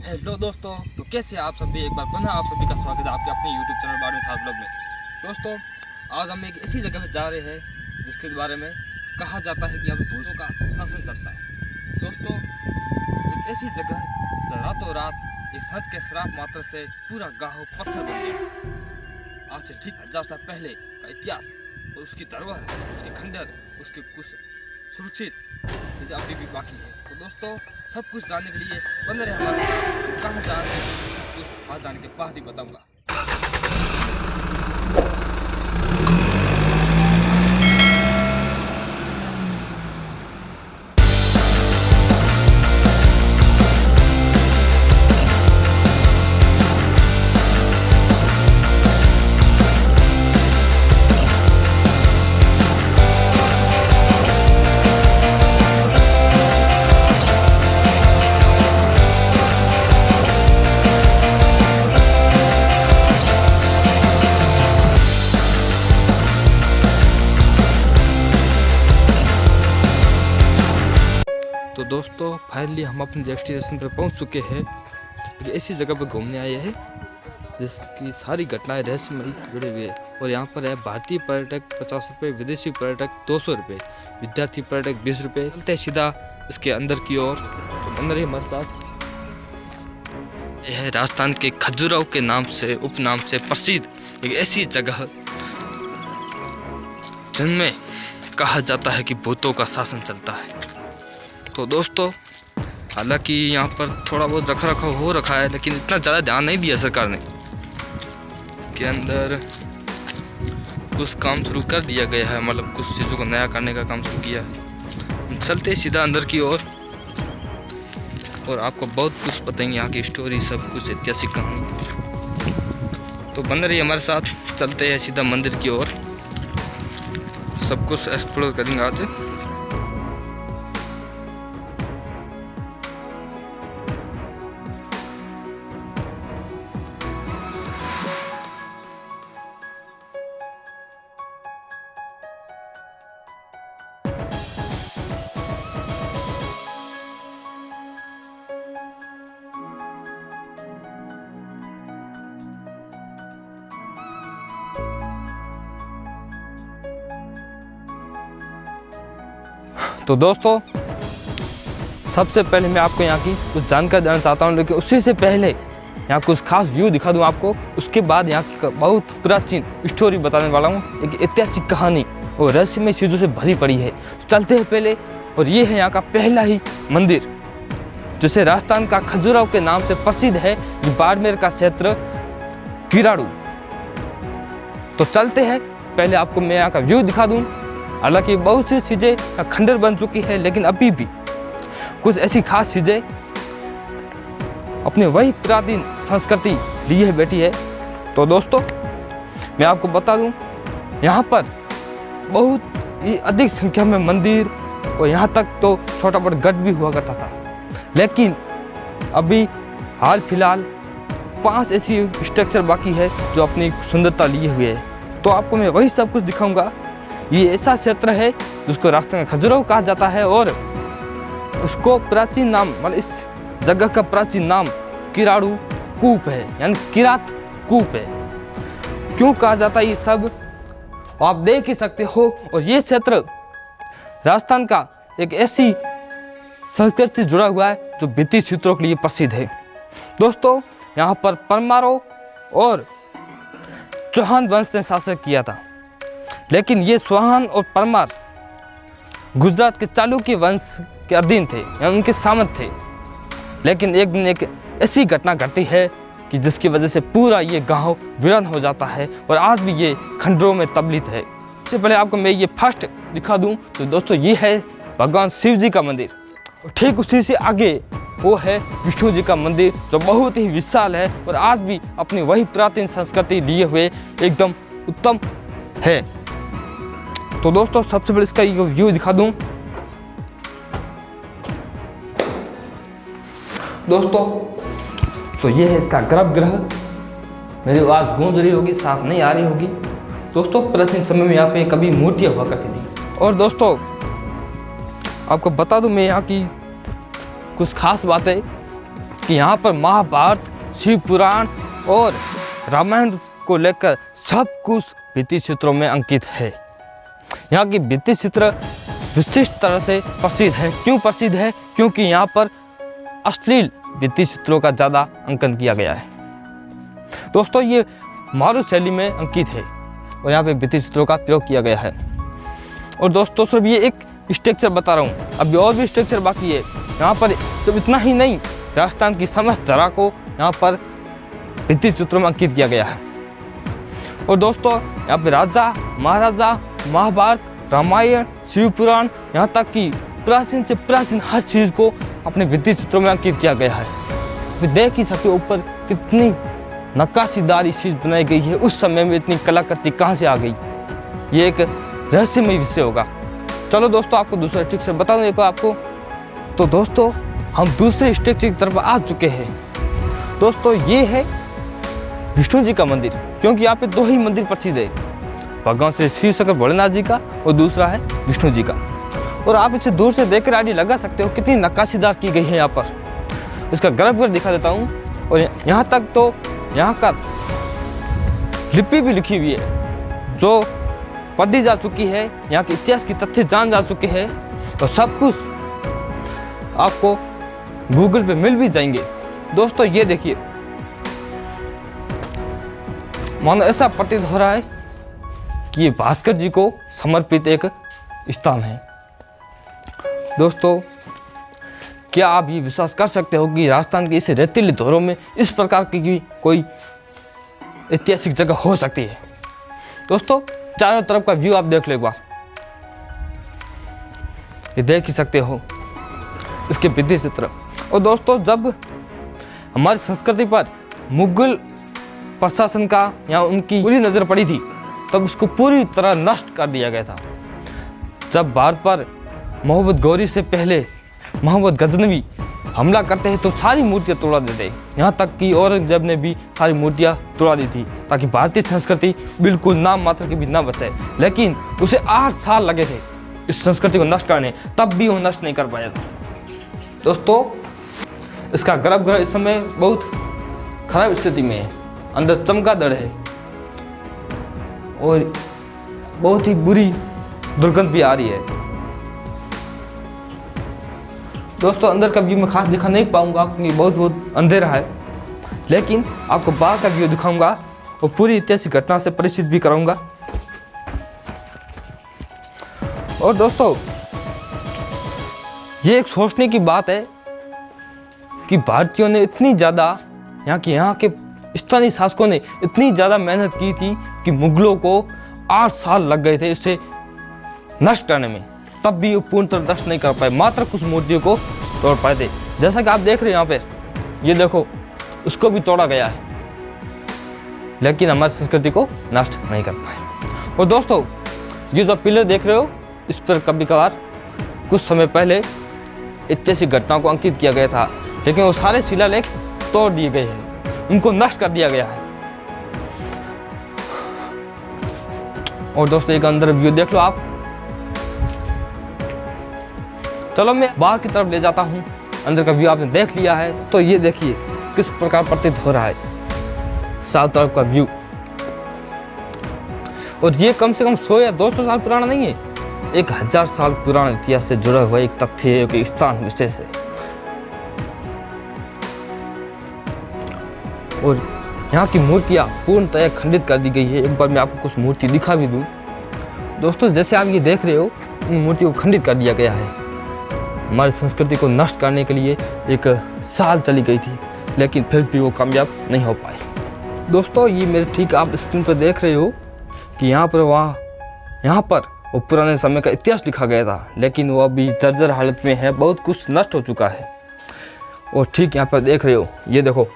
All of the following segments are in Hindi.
हेलो दोस्तों, तो कैसे आप सभी। एक बार पुनः आप सभी का स्वागत है आपके अपने YouTube चैनल बारहवीं खास ब्लॉग में। दोस्तों, आज हम एक ऐसी जगह पे जा रहे हैं जिसके बारे में कहा जाता है कि यहाँ पे भूतों का शासन चलता है। दोस्तों, एक ऐसी जगह जहाँ रातों रात एक संत के श्राप मात्र से पूरा गाँव पत्थर बन गया था। आज से ठीक 1000 साल पहले का इतिहास और उसकी धरोहर, उसके खंडर, उसके कुछ सुरक्षित चीज़ें अभी भी बाकी है। तो दोस्तों, सब कुछ जानने के लिए बंदर है हमारे साथ। कहाँ जा रहे हैं सब कुछ आज जाने के बाद ही बताऊंगा। तो दोस्तों, फाइनली हम अपने डेस्टिनेशन पर पहुंच चुके हैं। एक ऐसी जगह पर घूमने आए हैं जिसकी सारी घटनाएं रहस्यमयी जुड़े हुए हैं। और यहाँ पर है भारतीय पर्यटक 50 रुपये, विदेशी पर्यटक 200 रुपये, विद्यार्थी पर्यटक 20 रुपये। चलते हैं सीधा इसके अंदर की ओर। तो अंदर ही हमारे साथ यह है राजस्थान के खजुराहो के नाम से उपनाम से प्रसिद्ध एक ऐसी जगह जिनमें कहा जाता है कि भूतों का शासन चलता है। तो दोस्तों, हालांकि यहाँ पर थोड़ा बहुत रखा रखा हो रखा है, लेकिन इतना ज़्यादा ध्यान नहीं दिया सरकार ने। इसके अंदर कुछ काम शुरू कर दिया गया है, मतलब कुछ चीज़ों को नया करने का काम शुरू किया है। हम चलते सीधा अंदर की ओर और आपको बहुत कुछ बताएंगे, यहाँ की स्टोरी, सब कुछ ऐतिहासिक कहानी। तो बन रही हमारे साथ, चलते हैं सीधा मंदिर की ओर, सब कुछ एक्सप्लोर करेंगे आज। तो दोस्तों, सबसे पहले मैं आपको यहाँ की कुछ जानकारी देना चाहता हूँ, लेकिन उससे से पहले यहाँ कुछ खास व्यू दिखा दूँ आपको। उसके बाद यहाँ की बहुत प्राचीन स्टोरी बताने वाला हूँ, एक ऐतिहासिक कहानी और रहस्यमय चीज़ों से भरी पड़ी है। तो चलते हैं पहले, और ये है यहाँ का पहला ही मंदिर, जिसे राजस्थान का खजुराहो के नाम से प्रसिद्ध है। ये बाड़मेर का क्षेत्र किराड़ू। तो चलते हैं, पहले आपको मैं यहाँ का व्यू दिखा दूँ। हालांकि बहुत सी चीज़ें खंडर बन चुकी है, लेकिन अभी भी कुछ ऐसी खास चीज़ें अपने वही प्राचीन संस्कृति लिए बैठी है। तो दोस्तों, मैं आपको बता दूं, यहाँ पर बहुत ही अधिक संख्या में मंदिर और यहाँ तक तो छोटा बड़ा गढ़ भी हुआ करता था। लेकिन अभी हाल फिलहाल 5 ऐसी स्ट्रक्चर बाकी है जो अपनी सुंदरता लिए हुए है। तो आपको मैं वही सब कुछ दिखाऊंगा। ये ऐसा क्षेत्र है जिसको राजस्थान का खजुराहो कहा जाता है, और उसको प्राचीन नाम, मतलब इस जगह का प्राचीन नाम किराड़ू कूप है, यानी किरात कूप है। क्यों कहा जाता है ये सब आप देख ही सकते हो। और ये क्षेत्र राजस्थान का एक ऐसी संस्कृति से जुड़ा हुआ है जो भित्ति चित्रों के लिए प्रसिद्ध है। दोस्तों, यहाँ पर परमारों और चौहान वंश ने शासन किया था, लेकिन ये चौहान और परमार गुजरात के चालुक्य वंश के अधीन थे, यानी उनके सामंत थे। लेकिन एक दिन एक ऐसी घटना घटती है कि जिसकी वजह से पूरा ये गांव वीरान हो जाता है, और आज भी ये खंडरों में तबलीत है। सबसे पहले आपको मैं ये फर्स्ट दिखा दूं, तो दोस्तों ये है भगवान शिव जी का मंदिर। और ठीक उसी से आगे वो है विष्णु जी का मंदिर, जो बहुत ही विशाल है और आज भी अपनी वही प्राचीन संस्कृति लिए हुए एकदम उत्तम है। तो दोस्तों, सबसे पहले इसका ये व्यू दिखा दूं। दोस्तों, तो ये है इसका गर्भगृह। मेरी आवाज़ गूंज रही होगी, साफ नहीं आ रही होगी। दोस्तों, प्राचीन समय में यहाँ पे कभी मूर्तियाँ हुआ करती थी। और दोस्तों, आपको बता दूं मैं यहाँ की कुछ खास बातें कि यहाँ पर महाभारत, शिव पुराण और रामायण को लेकर सब कुछ भित्ति चित्रों में अंकित है। यहाँ की भित्ति चित्र विशिष्ट तरह से प्रसिद्ध है। क्यों प्रसिद्ध है? क्योंकि यहाँ पर अश्लील भित्ति चित्रों का ज़्यादा अंकन किया गया है। दोस्तों ये मारू शैली में अंकित है और यहाँ पे भित्ति चित्रों का प्रयोग किया गया है। और दोस्तों सिर्फ ये एक स्ट्रक्चर बता रहा हूँ, अभी और भी स्ट्रक्चर बाकी है। यहाँ पर तो इतना ही नहीं, राजस्थान की समस्त धरा को यहाँ पर भित्ति चित्रों में अंकित किया गया है। और दोस्तों यहाँ पे राजा, महाराजा, महाभारत, रामायण, शिव पुराण, यहाँ तक कि प्राचीन से प्राचीन हर चीज़ को अपने भित्ति चित्रों में अंकित किया गया है। आप देख ही सकते हो ऊपर कितनी नक्काशीदार चीज़ बनाई गई है। उस समय में इतनी कलाकृति कहाँ से आ गई, ये एक रहस्यमय विषय होगा। चलो दोस्तों आपको दूसरा स्ट्रक्चर बता दूँ एक आपको। तो दोस्तों हम दूसरे स्ट्रक्चर की तरफ आ चुके हैं। दोस्तों ये है विष्णु जी का मंदिर, क्योंकि यहाँ पे 2 ही मंदिर प्रसिद्ध है, भगवान श्री शिव शंकर भोलेनाथ जी का और दूसरा है विष्णु जी का। और आप इसे दूर से देखकर आइडिया लगा सकते हो कितनी नक्काशीदार की गई है। यहाँ पर इसका गर्भगृह दिखा देता हूँ। और यहाँ तक तो यहाँ का लिपि भी लिखी हुई है जो पढ़ी जा चुकी है, यहाँ के इतिहास की तथ्य जान जा चुके हैं। तो सब कुछ आपको गूगल पे मिल भी जाएंगे। दोस्तों ये देखिए, मानो ऐसा प्रतीत हो रहा है कि ये भास्कर जी को समर्पित एक स्थान है। दोस्तों क्या आप ये विश्वास कर सकते हो कि राजस्थान के इस रेतीले धोरों में इस प्रकार की कोई ऐतिहासिक जगह हो सकती है? दोस्तों चारों तरफ का व्यू आप देख लो एक बार, ये देख ही सकते हो इसके भित्ति चित्र। और दोस्तों जब हमारी संस्कृति पर मुगल प्रशासन का या उनकी पूरी नज़र पड़ी थी तब उसको पूरी तरह नष्ट कर दिया गया था। जब भारत पर मोहम्मद गौरी से पहले मोहम्मद गजनवी हमला करते हैं तो सारी मूर्तियाँ तोड़ा देते, यहाँ तक कि औरंगजेब ने भी सारी मूर्तियाँ तोड़ा दी थी ताकि भारतीय संस्कृति बिल्कुल नाम मात्र की भी ना बचे। लेकिन उसे 8 साल लगे थे इस संस्कृति को नष्ट करने, तब भी वो नष्ट नहीं कर पाया था। दोस्तों इसका गर्भगृह इस समय बहुत खराब स्थिति में है, अंदर चमगादड़ है और बहुत ही बुरी दुर्गंध भी आ रही है। दोस्तों अंदर का व्यू मैं खास दिखा नहीं पाऊंगा क्योंकि बहुत अंधेरा है, लेकिन आपको बाहर का व्यू दिखाऊंगा और पूरी ऐतिहासिक घटना से परिचित भी कराऊंगा। और दोस्तों ये एक सोचने की बात है कि भारतीयों ने इतनी ज़्यादा यहाँ के स्थानीय शासकों ने इतनी ज़्यादा मेहनत की थी कि मुगलों को 8 साल लग गए थे इसे नष्ट करने में, तब भी वो पूर्ण तरह नष्ट नहीं कर पाए, मात्र कुछ मूर्तियों को तोड़ पाए थे। जैसा कि आप देख रहे हैं यहाँ पे, ये देखो उसको भी तोड़ा गया है, लेकिन हमारी संस्कृति को नष्ट नहीं कर पाए। और दोस्तों ये जो पिलर देख रहे हो इस पर कभी कभार कुछ समय पहले ऐतिहासिक घटनाओं को अंकित किया गया था, लेकिन वो सारे शिलालेख तोड़ दिए गए हैं, उनको नष्ट कर दिया गया है। और दोस्तों एक अंदर व्यू देख लो आप। चलो मैं बाहर की तरफ ले जाता हूँ, अंदर का व्यू आपने देख लिया है तो ये देखिए किस प्रकार प्रतीत हो रहा है चारों तरफ का व्यू। और ये कम से कम 100 या 200 साल पुराना नहीं है, 1000 साल पुराना इतिहास से जुड़ा हुआ एक तथ्य है, एक स्थान विशेष है। और यहाँ की मूर्तियाँ पूर्णतः खंडित कर दी गई है। एक बार मैं आपको कुछ मूर्ति दिखा भी दूँ। दोस्तों जैसे आप ये देख रहे हो इन मूर्तियों को खंडित कर दिया गया है। हमारी संस्कृति को नष्ट करने के लिए एक साल चली गई थी, लेकिन फिर भी वो कामयाब नहीं हो पाई। दोस्तों ये मेरे ठीक आप स्क्रीन पर देख रहे हो कि यहाँ पर वो पुराने समय का इतिहास लिखा गया था, लेकिन वो अभी जर्जर हालत में है, बहुत कुछ नष्ट हो चुका है। और ठीक यहाँ पर देख रहे हो, ये देखो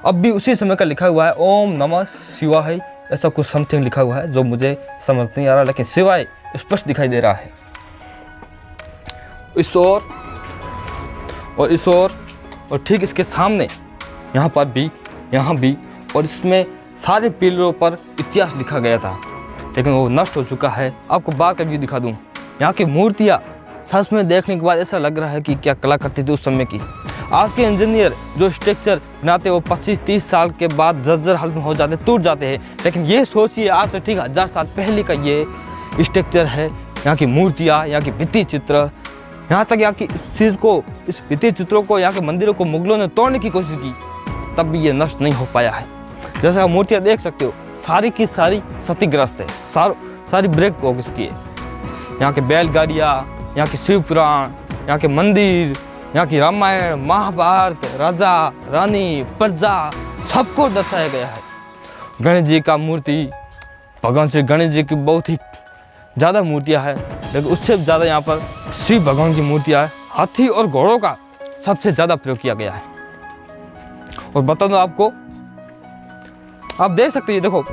अब भी उसी समय का लिखा हुआ है, ओम नमः शिवाय, ऐसा कुछ समथिंग लिखा हुआ है जो मुझे समझ नहीं आ रहा, लेकिन शिवाय स्पष्ट दिखाई दे रहा है। इस ओर और इस ओर और ठीक इसके सामने यहाँ पर भी, यहाँ भी, और इसमें सारे पिलरों पर इतिहास लिखा गया था, लेकिन वो नष्ट हो चुका है। आपको बाहर का व्यू दिखा दूँ। यहाँ की मूर्तियाँ सच में देखने के बाद ऐसा लग रहा है कि क्या कला करती थी उस समय की। आज के इंजीनियर जो स्ट्रक्चर बनाते वो 25-30 साल के बाद जर्जर हालत में हो जाते, टूट जाते हैं। लेकिन ये सोचिए आज से ठीक 1000 साल पहले का ये स्ट्रक्चर है। यहाँ की मूर्तियाँ, यहाँ की भित्ति चित्र, यहाँ तक यहाँ की इस चीज़ को, इस भित्ति चित्रों को, यहाँ के मंदिरों को मुगलों ने तोड़ने की कोशिश की, तब भी ये नष्ट नहीं हो पाया है। जैसे आप मूर्तियाँ देख सकते हो, सारी की सारी क्षतिग्रस्त है, सारी ब्रेक हो चुकी है। यहाँ के बैलगाड़ियाँ, यहाँ के शिव पुराण, यहाँ के मंदिर, यहाँ की रामायण, महाभारत, राजा रानी, प्रजा, सबको दर्शाया गया है। गणेश जी का मूर्ति, भगवान श्री गणेश जी की बहुत ही ज़्यादा मूर्तियाँ हैं, लेकिन उससे ज़्यादा यहाँ पर श्री भगवान की मूर्तियाँ हैं। हाथी और घोड़ों का सबसे ज़्यादा प्रयोग किया गया है। और बता दो आपको, आप देख सकते हैं, देखो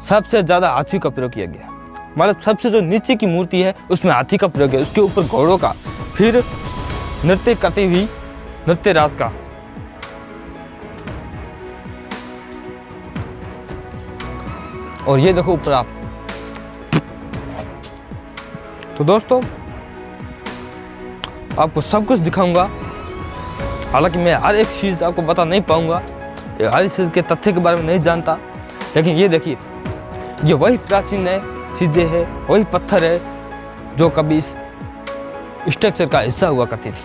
सबसे ज़्यादा हाथी का प्रयोग किया गया, मतलब सबसे जो नीचे की मूर्ति है उसमें हाथी का प्रयोग है, उसके ऊपर घोड़ों का, फिर नृत्य करती हुई नृत्य राज का। और ये देखो ऊपर आप। तो दोस्तों आपको सब कुछ दिखाऊंगा, हालांकि मैं हर एक चीज़ आपको बता नहीं पाऊंगा, हर चीज़ के तथ्य के बारे में नहीं जानता। लेकिन ये देखिए, ये वही प्राचीन है चीज़ें हैं, वही पत्थर है जो कभी इस स्ट्रक्चर का हिस्सा हुआ करती थी।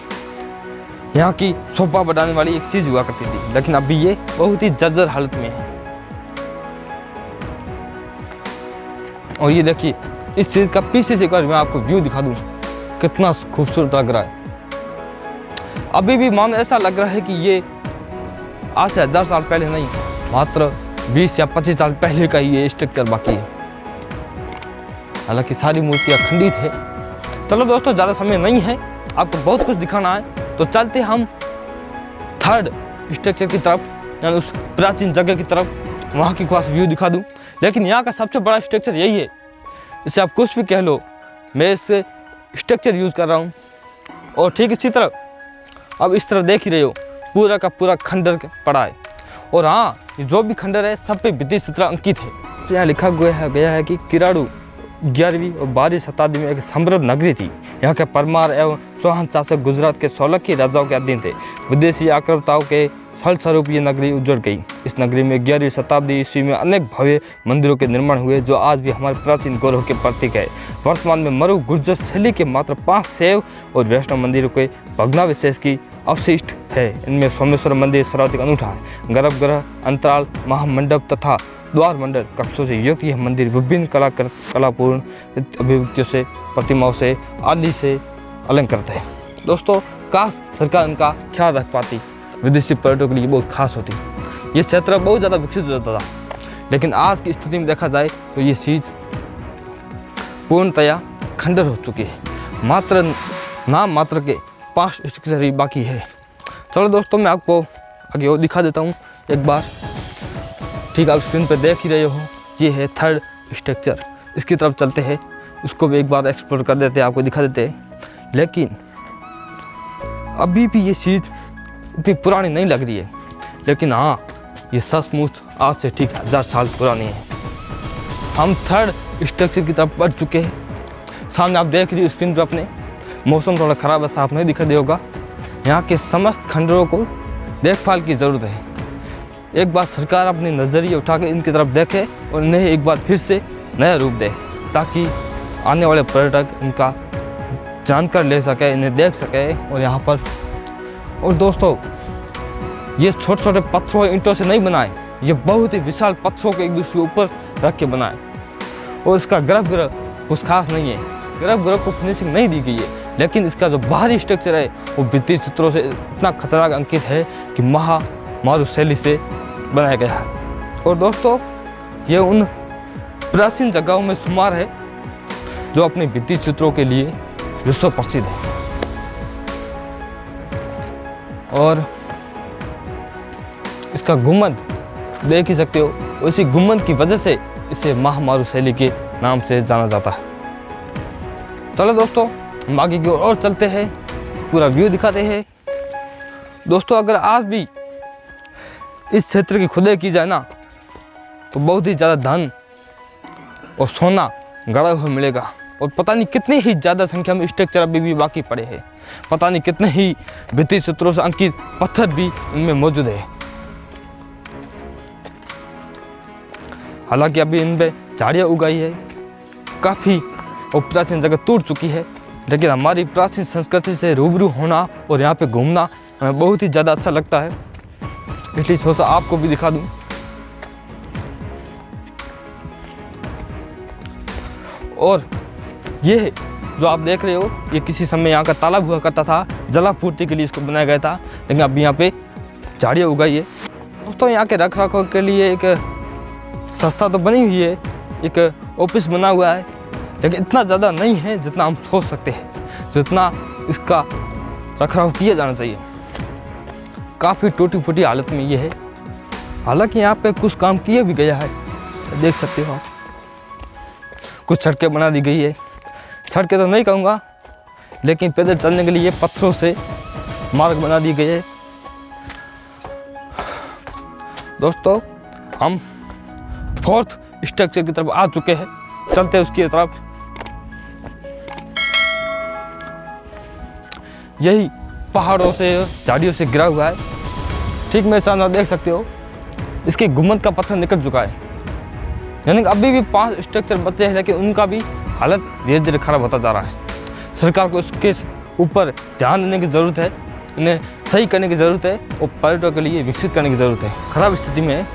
यहाँ की शोभा बढ़ाने वाली एक चीज़ हुआ करती थी, लेकिन अभी ये बहुत ही जर्जर हालत में है। और ये देखिए, इस चीज़ का पीछे से एक बार मैं आपको व्यू दिखा दूँ, कितना खूबसूरत लग रहा है। अभी भी मानो ऐसा लग रहा है कि ये आज से 1000 साल पहले नहीं, मात्र 20 या 25 साल पहले का ही ये स्ट्रक्चर बाकी है। हालांकि सारी मूर्तियाँ खंडित है। चलो दोस्तों, ज़्यादा समय नहीं है, आपको बहुत कुछ दिखाना है, तो चलते हम थर्ड स्ट्रक्चर की तरफ, यानी उस प्राचीन जगह की तरफ। वहाँ की खास व्यू दिखा दूँ। लेकिन यहाँ का सबसे बड़ा स्ट्रक्चर यही है, इसे आप कुछ भी कह लो, मैं इससे स्ट्रक्चर यूज़ कर रहा हूँ। और ठीक इसी तरह अब इस तरह देख ही रहे हो, पूरा का पूरा खंडर पड़ा है। और हाँ, ये जो भी खंडर है सब पे भित्ति चित्र अंकित है। तो यहाँ लिखा गया है कि किराड़ू 11वीं और 12वीं शताब्दी में एक समृद्ध नगरी थी। यहाँ के परमार एवं चौहान शासक गुजरात के 16 की राजाओं के अधीन थे। विदेशी आक्रमणताओं के फलस्वरूप ये नगरी उजड़ गई। इस नगरी में 11वीं शताब्दी ईस्वी में अनेक भव्य मंदिरों के निर्माण हुए, जो आज भी हमारे प्राचीन गौरव के प्रतीक है। वर्तमान में मरु गुर्जर शैली के मात्र 5 शैव और वैष्णव मंदिरों के भग्नावशेष की अवशिष्ट है। इनमें सोमेश्वर मंदिर सर्वाधिक अनूठा है। गर्भगृह, अंतराल, महामंडप तथा द्वार मंडल कक्षों से युक्त यह मंदिर विभिन्न कलापूर्ण अभिव्यक्तियों से, प्रतिमाओं से आदि से अलंकृत है। दोस्तों, काश सरकार इनका ख्याल रख पाती, विदेशी पर्यटकों के लिए बहुत खास होती। ये क्षेत्र बहुत ज़्यादा विकसित हो जाता था, लेकिन आज की स्थिति में देखा जाए तो ये चीज़ पूर्णतया खंडर हो चुकी है। मात्र नाम मात्र के 5 स्ट्रक्चर ही बाकी है। चलो दोस्तों, मैं आपको आगे और दिखा देता हूँ एक बार। ठीक, आप स्क्रीन पर देख ही रहे हो, ये है थर्ड स्ट्रक्चर। इसकी तरफ चलते हैं, उसको भी एक बार एक्सप्लोर कर देते हैं, आपको दिखा देते हैं। लेकिन अभी भी ये चीज़ इतनी पुरानी नहीं लग रही है, लेकिन हाँ, ये सचमुच आज से ठीक 1000 साल पुरानी है। हम थर्ड स्ट्रक्चर की तरफ बढ़ चुके हैं। सामने आप देख रही हो स्क्रीन पर अपने, मौसम थोड़ा ख़राब है, साफ नहीं दिखाई देगा। यहाँ के समस्त खंडरों को देखभाल की ज़रूरत है। एक बार सरकार अपनी नज़रिए उठा के इनकी तरफ देखे और इन्हें एक बार फिर से नया रूप दे, ताकि आने वाले पर्यटक इनका जानकर ले सके, इन्हें देख सके। और यहाँ पर, और दोस्तों, ये छोटे छोटे पत्थरों ईंटों से नहीं बनाए, ये बहुत ही विशाल पत्थरों को एक दूसरे के ऊपर रख के बनाए। और इसका गर्भगृह कुछ खास नहीं है, गर्भगृह को फिनिशिंग नहीं दी गई है, लेकिन इसका जो बाहरी स्ट्रक्चर है वो भित्ति चित्रों से इतना खतरनाक अंकित है कि मारू शैली से बनाया गया है। और दोस्तों, ये उन प्राचीन जगहों में शुमार है जो अपने भित्ति चित्रों के लिए विश्व प्रसिद्ध है। और इसका गुम्बद देख ही सकते हो, उसी गुम्बद की वजह से इसे महामारू शैली के नाम से जाना जाता है। चलो दोस्तों, हम आगे की ओर और चलते हैं, पूरा व्यू दिखाते हैं। दोस्तों, अगर आज भी इस क्षेत्र की खुदाई की जाए ना, तो बहुत ही ज़्यादा धन और सोना गड़ा हुआ मिलेगा। और पता नहीं कितनी ही ज़्यादा संख्या में स्ट्रक्चर अभी भी बाकी पड़े हैं। पता नहीं कितने ही भित्ति चित्रों से अंकित पत्थर भी इनमें मौजूद है। हालांकि अभी इनमें झाड़ियाँ उगाई है, काफ़ी और प्राचीन जगह टूट चुकी है, लेकिन हमारी प्राचीन संस्कृति से रूबरू होना और यहाँ पे घूमना हमें बहुत ही ज़्यादा अच्छा लगता है, इसलिए सोचा आपको भी दिखा दूँ। और ये जो आप देख रहे हो, ये किसी समय यहाँ का तालाब हुआ करता था, जलापूर्ति के लिए इसको बनाया गया था, लेकिन अभी यहाँ पे झाड़ियाँ उगाई है। दोस्तों यहाँ के रख रखाव के लिए एक संस्था तो बनी हुई है, एक ऑफिस बना हुआ है, लेकिन इतना ज़्यादा नहीं है जितना हम सोच सकते हैं, जितना इसका रखरखाव किया जाना चाहिए। काफ़ी टूटी फूटी हालत में ये है। हालांकि यहाँ पे कुछ काम किया भी गया है, देख सकते हो आप। कुछ सड़कें बना दी गई है, सड़कें तो नहीं कहूँगा, लेकिन पैदल चलने के लिए पत्थरों से मार्ग बना दी गई है। दोस्तों हम फोर्थ स्ट्रक्चर की तरफ आ चुके हैं, चलते हैं उसकी तरफ। यही पहाड़ों से झाड़ियों से गिरा हुआ है, ठीक मेरे सामने देख सकते हो। इसके गुम्बद का पत्थर निकल चुका है, यानी कि अभी भी 5 स्ट्रक्चर बचे हैं, लेकिन उनका भी हालत धीरे धीरे खराब होता जा रहा है। सरकार को इसके ऊपर ध्यान देने की ज़रूरत है, इन्हें सही करने की ज़रूरत है और पर्यटकों के लिए विकसित करने की ज़रूरत है। खराब स्थिति में है।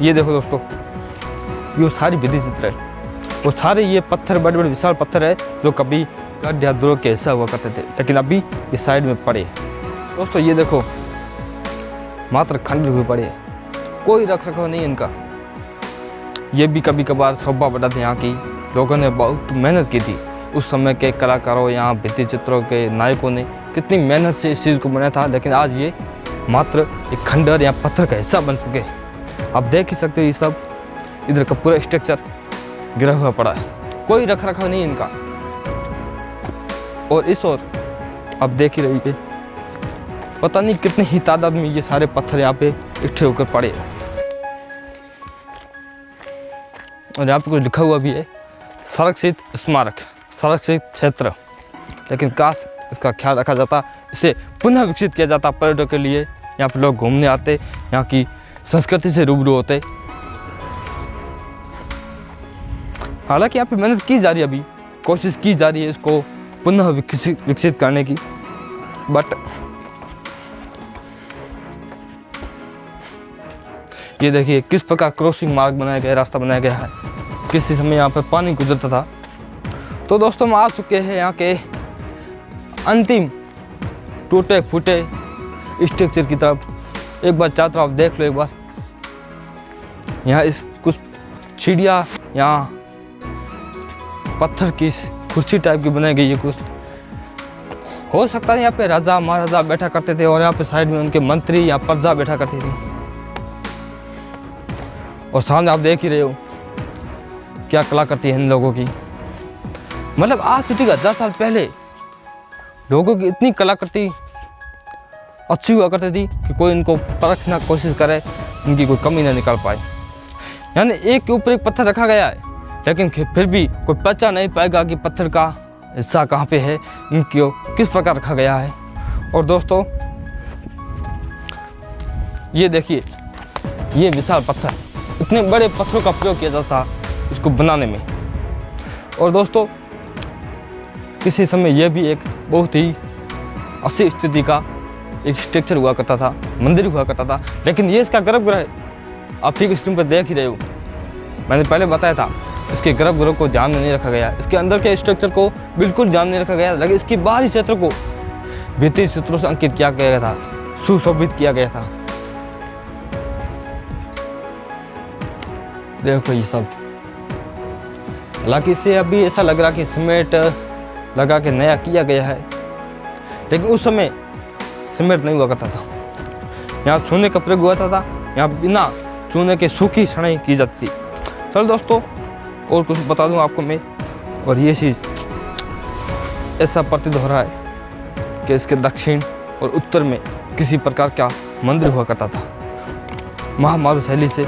ये देखो दोस्तों, ये सारी भित्ति चित्र है, वो सारे ये पत्थर बड़े बड़े विशाल पत्थर है जो कभी गढ़ या दुर्ग के हिस्सा हुआ करते थे, लेकिन अभी इस साइड में पड़े। दोस्तों ये देखो, मात्र खंडर हुए पड़े हैं, कोई रख रखाव नहीं इनका। ये भी कभी कभार शोभा बढ़ाते। यहाँ की लोगों ने बहुत मेहनत की थी, उस समय के कलाकारों, यहाँ भित्ति चित्रों के नायकों ने कितनी मेहनत से इस चीज़ को बनाया था, लेकिन आज ये मात्र एक खंडर या पत्थर का हिस्सा बन चुके हैं। आप देख ही सकते हो, ये सब इधर का पूरा स्ट्रक्चर गिरा हुआ पड़ा है, कोई रख रखाव नहीं इनका। और इस ओर आप देख ही रहिए, पता नहीं कितनी ही तादाद में ये सारे पत्थर यहाँ पे इकट्ठे होकर पड़े हैं। और यहाँ पे कुछ लिखा हुआ भी है, संरक्षित स्मारक, संरक्षित क्षेत्र, लेकिन काश इसका ख्याल रखा जाता, इसे पुनः विकसित किया जाता। पर्यटकों के लिए यहाँ पे लोग घूमने आते, यहाँ की संस्कृति से रूबरू होते। हालांकि यहाँ पे मेहनत की जा रही है, अभी कोशिश की जा रही है इसको पुनः विकसित करने की, बट ये देखिए किस प्रकार क्रॉसिंग मार्ग बनाया गया, रास्ता बनाया गया है। किसी समय यहाँ पे पानी गुजरता था। तो दोस्तों हम आ चुके हैं यहाँ के अंतिम टूटे फूटे स्ट्रक्चर की तरफ। एक बार चारों तरफ आप देख लो एक बार। यहाँ इस कुछ चिड़िया, यहाँ पत्थर की कुर्सी टाइप की बनाई गई है। कुछ हो सकता है यहाँ पे राजा महाराजा बैठा करते थे, और यहाँ पे साइड में उनके मंत्री या प्रजा बैठा करती थी। और सामने आप देख ही रहे हो क्या कला करती है इन लोगों की। मतलब आज से ठीक 1000 साल पहले लोगों की इतनी कलाकृति अच्छी हुआ करती थी कि कोई इनको परखना कोशिश करे, इनकी कोई कमी ना निकाल पाए। यानी एक के ऊपर एक पत्थर रखा गया है, लेकिन फिर भी कोई पहचान नहीं पाएगा कि पत्थर का हिस्सा कहाँ पे है, इनको किस प्रकार रखा गया है। और दोस्तों ये देखिए, ये विशाल पत्थर, इतने बड़े पत्थरों का प्रयोग किया जाता इसको बनाने में। और दोस्तों किसी समय यह भी एक बहुत ही अच्छी स्थिति का एक स्ट्रक्चर हुआ करता था, मंदिर हुआ करता था, लेकिन ये इसका गर्भगृह है। आप ठीक स्क्रीन पर देख ही रहे हो, मैंने पहले बताया था इसके गर्भगृह को ध्यान में नहीं रखा गया, इसके अंदर के स्ट्रक्चर को बिल्कुल ध्यान नहीं रखा गया, लेकिन इसके बाहरी क्षेत्र को भित्ति चित्रों से अंकित किया गया था, सुशोभित किया गया था। देखो ये सब, हालांकि इसे अभी ऐसा लग रहा कि सीमेंट लगा के नया किया गया है, लेकिन उस समय सीमेंट नहीं हुआ करता था। यहाँ चूने का प्रयोग हुआ था, यहाँ बिना चूने के सूखी सड़ाई की जाती थी। चलो दोस्तों और कुछ बता दूं आपको मैं, और ये चीज़ ऐसा प्रतीत हो रहा है कि इसके दक्षिण और उत्तर में किसी प्रकार का मंदिर हुआ करता था। महामारू शैली से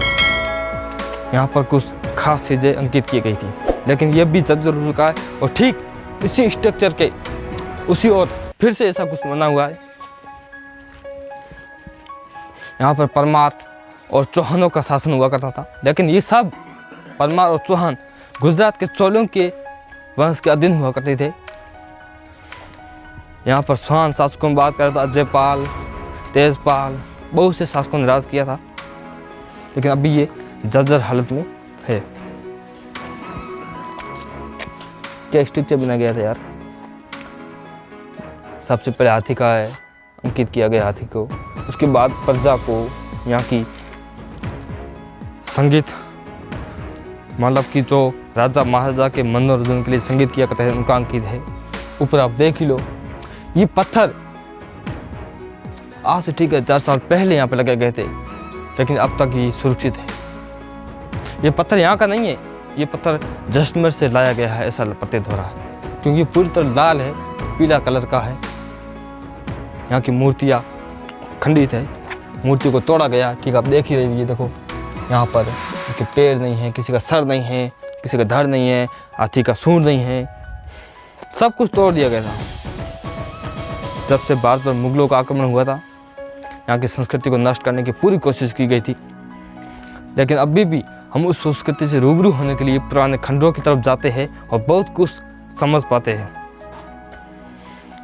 यहाँ पर कुछ खास चीज़ें अंकित की गई थी, लेकिन ये भी जर्जर हो चुका है और ठीक इसी स्ट्रक्चर के उसी ओर फिर से ऐसा कुछ बना हुआ है। यहाँ पर परमार और चौहानों का शासन हुआ करता था, लेकिन ये सब परमार और चौहान गुजरात के चोलों के वंश के अधीन हुआ करते थे। यहाँ पर चौहान शासकों में बात करें तो अजयपाल, तेजपाल, बहुत से शासकों ने राज किया था, लेकिन अभी ये जर्जर हालत में है। क्या स्ट्रक्चर बनाया गया था यार। सबसे पहले हाथी का है अंकित किया गया, हाथी को। उसके बाद प्रजा को, यहाँ की संगीत, मतलब कि जो राजा महाराजा के मनोरंजन के लिए संगीत किया करते हैं उनका अंकित है। ऊपर आप देख ही लो, ये पत्थर आज से ठीक है 4 साल पहले यहाँ पे लगाए गए थे, लेकिन अब तक ये सुरक्षित है। ये पत्थर यहाँ का नहीं है, ये पत्थर जैसलमेर से लाया गया है, ऐसा प्रतीत हो रहा है, क्योंकि ये पूरी तरह लाल है, पीला कलर का है। यहाँ की मूर्तियाँ खंडित है, मूर्ति को तोड़ा गया। ठीक आप देख ही रहे, ये देखो यहाँ पर इसके पैर नहीं है, किसी का सर नहीं है, किसी का धड़ नहीं है, हाथी का सूंड नहीं है, सब कुछ तोड़ दिया गया था। जब से भारत पर मुगलों का आक्रमण हुआ था, यहाँ की संस्कृति को नष्ट करने की पूरी कोशिश की गई थी, लेकिन अभी भी हम उस संस्कृति से रूबरू होने के लिए पुराने खंडरों की तरफ जाते हैं और बहुत कुछ समझ पाते हैं।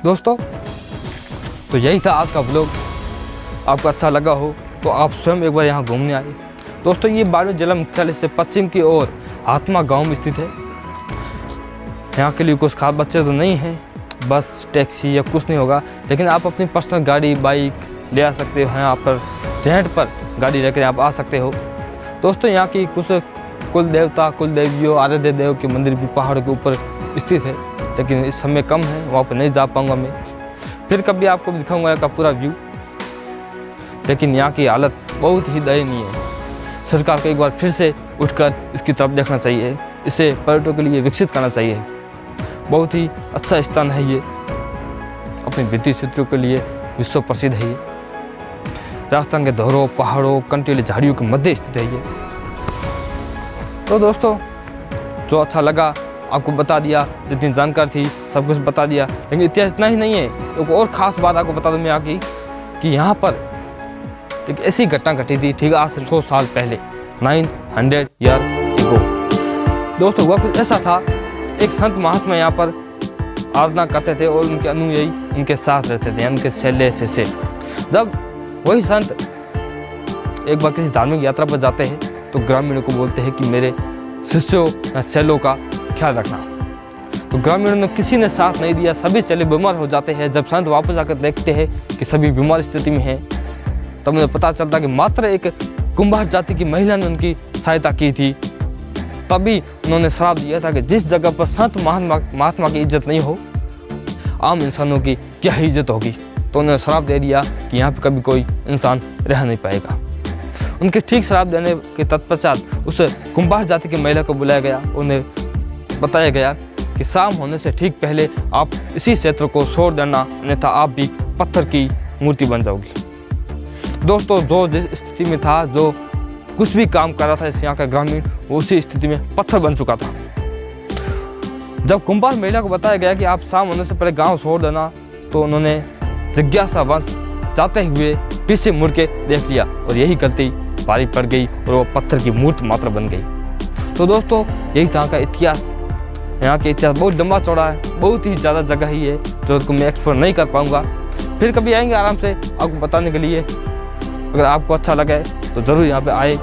दोस्तों, तो यही था आज का व्लॉग। आपको अच्छा लगा हो तो आप स्वयं एक बार यहाँ घूमने आए। दोस्तों, ये बाड़मेर जिला मुख्यालय से पश्चिम की ओर आत्मा गांव में स्थित है। यहाँ के लिए कुछ खास बच्चे तो नहीं हैं, बस टैक्सी या कुछ नहीं होगा, लेकिन आप अपनी पर्सनल गाड़ी, बाइक ले आ सकते हो। यहाँ पर रेंट पर गाड़ी लेकर आप आ सकते हो। दोस्तों, यहाँ की कुछ कुल देवता, कुल देवियों, आराध्य देव के मंदिर भी पहाड़ों के ऊपर स्थित है, लेकिन इस समय कम है, वहाँ पर नहीं जा पाऊँगा मैं। फिर कभी आपको दिखाऊंगा यहाँ का पूरा व्यू, लेकिन यहाँ की हालत बहुत ही दयनीय है। सरकार को एक बार फिर से उठकर इसकी तरफ देखना चाहिए, इसे पर्यटकों के लिए विकसित करना चाहिए। बहुत ही अच्छा स्थान है ये, अपने भित्ति चित्रों के लिए विश्व प्रसिद्ध है ये। राजस्थान के धरों, पहाड़ों, कंटीली झाड़ियों के मध्य स्थित है ये। तो दोस्तों, जो अच्छा लगा आपको बता दिया, जितनी जानकारी थी सब कुछ बता दिया, लेकिन इतिहास इतना ही नहीं है। एक और ख़ास बात आपको बता दूं मैं यहाँ की, कि यहाँ पर एक ऐसी घटना घटी थी, ठीक आज से 100 साल पहले, 900 ईयर एगो। दोस्तों, वह कुछ ऐसा था, एक संत महात्मा यहाँ पर आराधना करते थे और उनके अनुयायी उनके साथ रहते थे, उनके शैले शिष्य। जब वही संत एक बार किसी धार्मिक यात्रा पर जाते हैं तो ग्रामीणों को बोलते हैं कि मेरे शिष्यों या शैलों का ख्याल रखना। तो ग्रामीणों ने किसी ने साथ नहीं दिया, सभी शैले बीमार हो जाते हैं। जब संत वापस आकर देखते हैं कि सभी बीमार स्थिति में हैं, तब उन्हें पता चलता कि मात्र एक कुंभार जाति की महिला ने उनकी सहायता की थी। तभी उन्होंने श्राप दिया था कि जिस जगह पर संत महात्मा की इज्जत नहीं हो, आम इंसानों की क्या ही इज्जत होगी। तो उन्होंने श्राप दे दिया कि यहाँ पर कभी कोई इंसान रह नहीं पाएगा। उनके ठीक श्राप देने के तत्पश्चात उस कुंभार जाति की महिला को बुलाया गया। उन्हें बताया गया कि शाम होने से ठीक पहले आप इसी क्षेत्र को छोड़ देना, अन्यथा आप भी पत्थर की मूर्ति बन जाओगी। दोस्तों, जो जिस स्थिति में था, जो कुछ भी काम कर रहा था इस यहाँ का ग्रामीण, वो उसी स्थिति में पत्थर बन चुका था। जब कुंभार महिला को बताया गया कि आप शाम होने से पहले गांव छोड़ देना, तो उन्होंने जिज्ञासावश जाते हुए पीछे मुड़ के देख लिया और यही गलती भारी पड़ गई और वो पत्थर की मूर्ति मात्र बन गई। तो दोस्तों, यही था का इतिहास। यहाँ का इतिहास बहुत लंबा चौड़ा है, बहुत ही ज़्यादा जगह ही है जो मैं एक्सप्लोर नहीं कर पाऊँगा। फिर कभी आएंगे आराम से आपको बताने के लिए। अगर आपको अच्छा लगे तो ज़रूर यहाँ पे आए।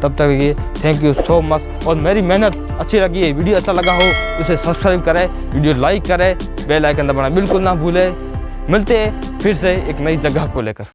तब तक ये थैंक यू सो मच। और मेरी मेहनत अच्छी लगी है, वीडियो अच्छा लगा हो तो उसे सब्सक्राइब करें, वीडियो लाइक करें, बेल आइकन दबाना बिल्कुल ना भूलें। मिलते हैं फिर से एक नई जगह को लेकर।